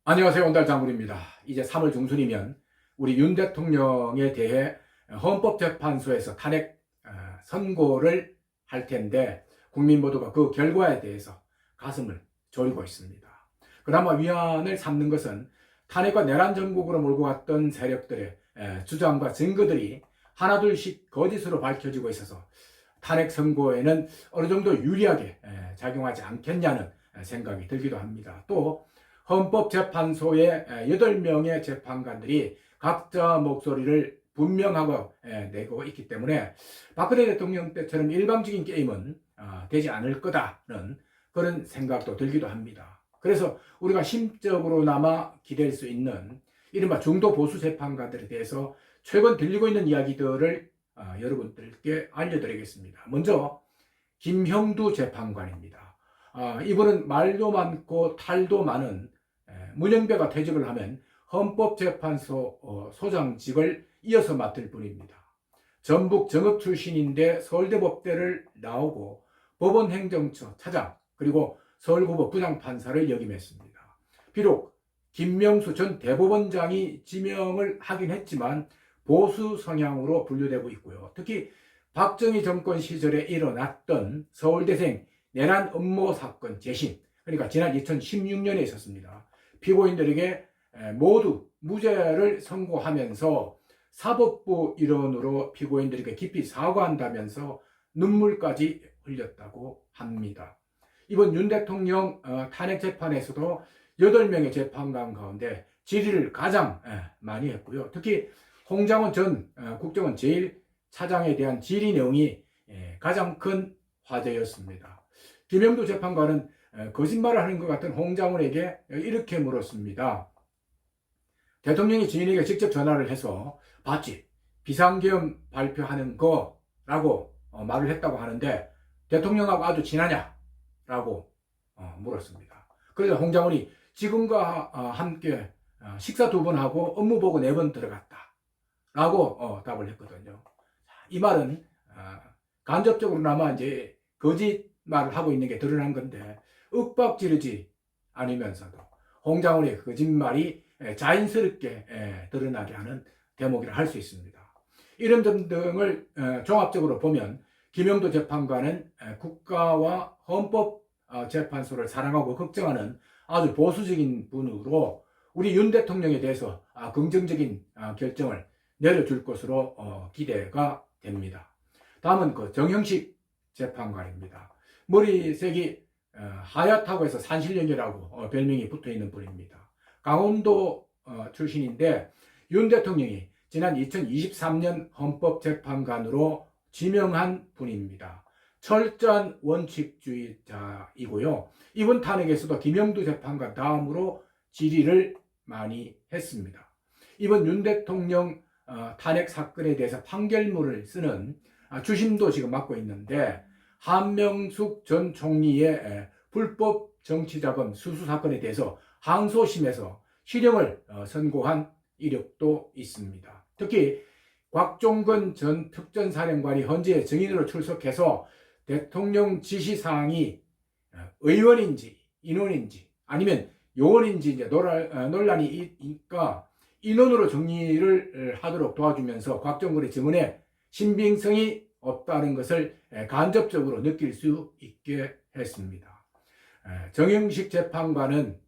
안녕하세요. 온달 장군입니다. 이제 3월 중순이면 우리 윤 대통령에 대해 헌법재판소에서 탄핵 선고를 할 텐데 국민 모두가 그 결과에 대해서 가슴을 졸이고 있습니다. 그나마 위안을 삼는 것은 탄핵과 내란 정국으로 몰고 갔던 세력들의 주장과 증거들이 하나둘씩 거짓으로 밝혀지고 있어서 탄핵 선고에는 어느 정도 유리하게 작용하지 않겠냐는 생각이 들기도 합니다. 또 헌법재판소의 8명의 재판관들이 각자 목소리를 분명하고 내고 있기 때문에 박근혜 대통령 때처럼 일방적인 게임은 되지 않을 거다는 그런 생각도 들기도 합니다. 그래서 우리가 심적으로나마 기댈 수 있는 이른바 중도 보수 재판관들에 대해서 최근 들리고 있는 이야기들을 여러분들께 알려드리겠습니다. 먼저 김형두 재판관입니다. 이분은 말도 많고 탈도 많은 문영배가 퇴직을 하면 헌법재판소 소장직을 이어서 맡을 분입니다. 전북 정읍 출신인데 서울대법대를 나오고 법원행정처 차장 그리고 서울고법 부장판사를 역임했습니다. 비록 김명수 전 대법원장이 지명을 하긴 했지만 보수 성향으로 분류되고 있고요. 특히 박정희 정권 시절에 일어났던 서울대생 내란 음모 사건 재심, 그러니까 지난 2016년에 있었습니다. 피고인들에게 모두 무죄를 선고하면서 사법부 일원으로 피고인들에게 깊이 사과한다면서 눈물까지 흘렸다고 합니다. 이번 윤 대통령 탄핵 재판에서도 8명의 재판관 가운데 질의를 가장 많이 했고요. 특히 홍장원 전 국정원 제1차장에 대한 질의 내용이 가장 큰 화제였습니다. 김영두 재판관은 거짓말을 하는 것 같은 홍장원에게 이렇게 물었습니다. 대통령이 지인에게 직접 전화를 해서 봤지? 비상계엄 발표하는 거라고 말을 했다고 하는데 대통령하고 아주 친하냐? 라고 물었습니다. 그래서 홍장원이 지금과 함께 식사 2번 하고 업무보고 4번 들어갔다. 라고 답을 했거든요. 이 말은 간접적으로나마 이제 거짓말을 하고 있는 게 드러난 건데 윽박지르지 않으면서도 홍장원의 거짓말이 자연스럽게 드러나게 하는 대목이라 할 수 있습니다. 이런 점 등을 종합적으로 보면 김영도 재판관은 국가와 헌법재판소를 사랑하고 걱정하는 아주 보수적인 분으로 우리 윤 대통령에 대해서 긍정적인 결정을 내려줄 것으로 기대가 됩니다. 다음은 그 정형식 재판관입니다. 머리색이 하얗다고 해서 산신령이라고 별명이 붙어있는 분입니다. 강원도 출신인데 윤 대통령이 지난 2023년 헌법재판관으로 지명한 분입니다. 철저한 원칙주의자이고요. 이번 탄핵에서도 김영두 재판관 다음으로 질의를 많이 했습니다. 이번 윤 대통령 탄핵 사건에 대해서 판결문을 쓰는 주심도 지금 맡고 있는데 한명숙 전 총리의 불법 정치자금 수수 사건에 대해서 항소심에서 실형을 선고한 이력도 있습니다. 특히 곽종건 전 특전사령관이 헌재 증인으로 출석해서 대통령 지시사항이 의원인지 인원인지 아니면 요원인지 이제 논란이 있으니까 인원으로 정리를 하도록 도와주면서 곽종건의 증언에 신빙성이 없다는 것을 간접적으로 느낄 수 있게 했습니다. 정형식 재판관은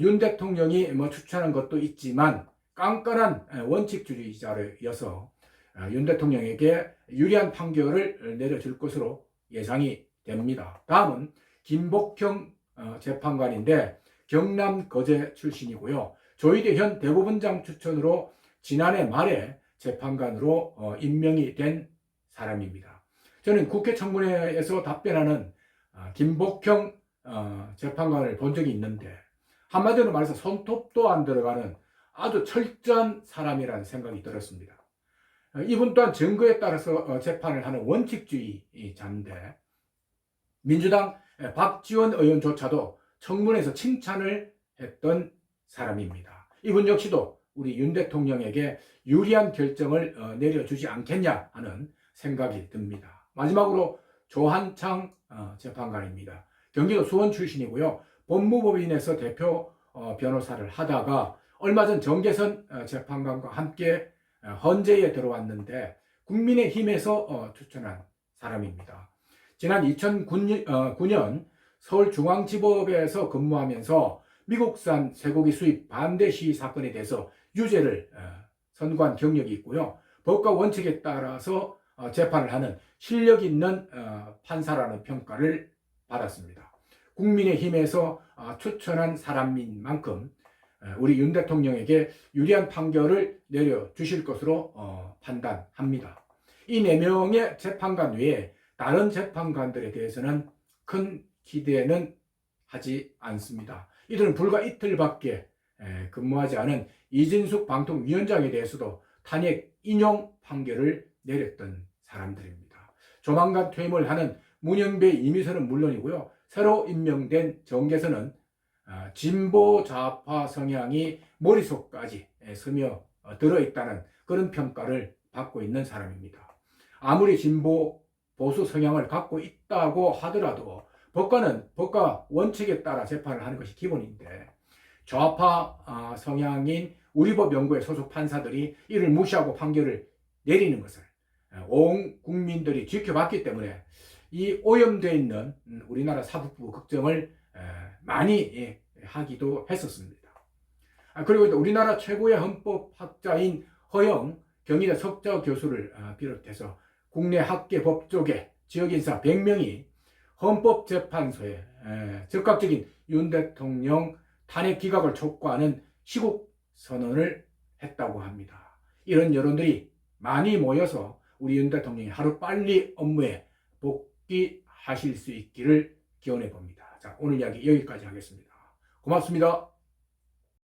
윤 대통령이 추천한 것도 있지만 깐깐한 원칙주의자로여서 윤 대통령에게 유리한 판결을 내려줄 것으로 예상이 됩니다. 다음은 김복형 재판관인데 경남 거제 출신이고요. 조희대 현 대법원장 추천으로 지난해 말에 재판관으로 임명이 된 사람입니다. 저는 국회 청문회에서 답변하는 김복형 재판관을 본 적이 있는데 한마디로 말해서 손톱도 안 들어가는 아주 철저한 사람이라는 생각이 들었습니다. 이분 또한 증거에 따라서 재판을 하는 원칙주의자인데 민주당 박지원 의원조차도 청문회에서 칭찬을 했던 사람입니다. 이분 역시도 우리 윤 대통령에게 유리한 결정을 내려주지 않겠냐 하는 생각이 듭니다. 마지막으로 조한창 재판관입니다. 경기도 수원 출신이고요. 법무법인에서 대표 변호사를 하다가 얼마 전 정계선 재판관과 함께 헌재에 들어왔는데 국민의힘에서 추천한 사람입니다. 지난 2009년 서울중앙지법에서 근무하면서 미국산 쇠고기 수입 반대 시위 사건에 대해서 유죄를 선고한 경력이 있고요. 법과 원칙에 따라서 재판을 하는 실력 있는 판사라는 평가를 받았습니다. 국민의힘에서 추천한 사람인 만큼 우리 윤 대통령에게 유리한 판결을 내려주실 것으로 판단합니다. 이 4명의 재판관 외에 다른 재판관들에 대해서는 큰 기대는 하지 않습니다. 이들은 불과 이틀밖에 근무하지 않은 이진숙 방통위원장에 대해서도 탄핵 인용 판결을 내렸던 사람들입니다. 조만간 퇴임을 하는 문영배 이미선은 물론이고요. 새로 임명된 정계선은 진보 좌파 성향이 머릿속까지 스며 들어있다는 그런 평가를 받고 있는 사람입니다. 아무리 진보 보수 성향을 갖고 있다고 하더라도 법과 원칙에 따라 재판을 하는 것이 기본인데 좌파 성향인 우리법연구회 소속 판사들이 이를 무시하고 판결을 내리는 것을 온 국민들이 지켜봤기 때문에 이 오염되어 있는 우리나라 사법부 걱정을 많이 하기도 했었습니다. 그리고 우리나라 최고의 헌법학자인 허영 경희대 석좌 교수를 비롯해서 국내 학계 법조계 지역인사 100명이 헌법재판소에 즉각적인 윤 대통령 탄핵 기각을 촉구하는 시국 선언을 했다고 합니다. 이런 여론들이 많이 모여서 우리 윤 대통령이 하루빨리 업무에 복귀하실 수 있기를 기원해 봅니다. 자, 오늘 이야기 여기까지 하겠습니다. 고맙습니다.